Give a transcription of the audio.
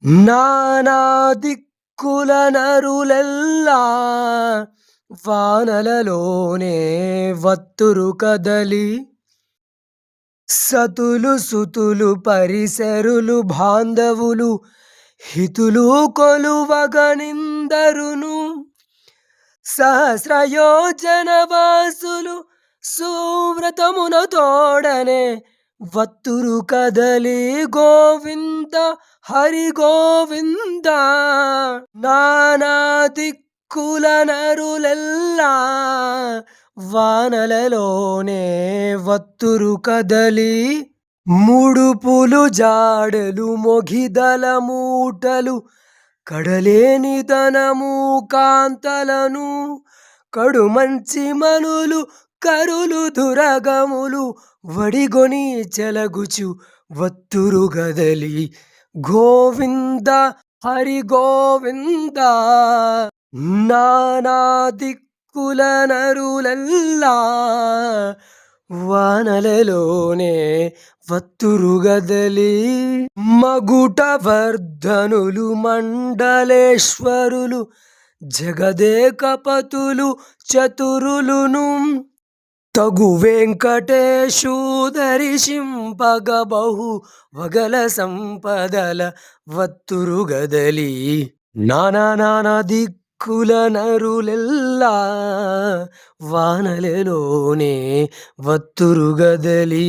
నానా దిక్కుల నరులెల్లా వానలలోనే వత్తురు కదలి సతులు సుతులు పరిసరులు బాంధవులు హితులు కొలువగనిందరును సహస్రయోజన వాసులు సువ్రతమున తోడనే వత్తురు కదలి గోవింద హరి గోవింద నానా దిక్కుల నరులెల్లా వానలలోనే వత్తురు కదలి ముడుపులు జాడలు మొగిదల మూటలు కడలేని ధనము కాంతలను కడుమంచి మనులు కరులు దురగములు వడిగొని చెలగుచు వత్తురు గదలి గోవింద హరి గోవింద నానా దిక్కుల నరులెల్లా వానలలోనే వత్తురు గదలి మగుట వర్ధనులు మండలేశ్వరులు జగదేకపతులు చతురులును తగు వెంకటేశు దర్శింపగ బహు వగల సంపదల వత్తురు గదలి నానా నానా దిక్కుల నరులెల్లా వానలలోనే వత్తురు గదలి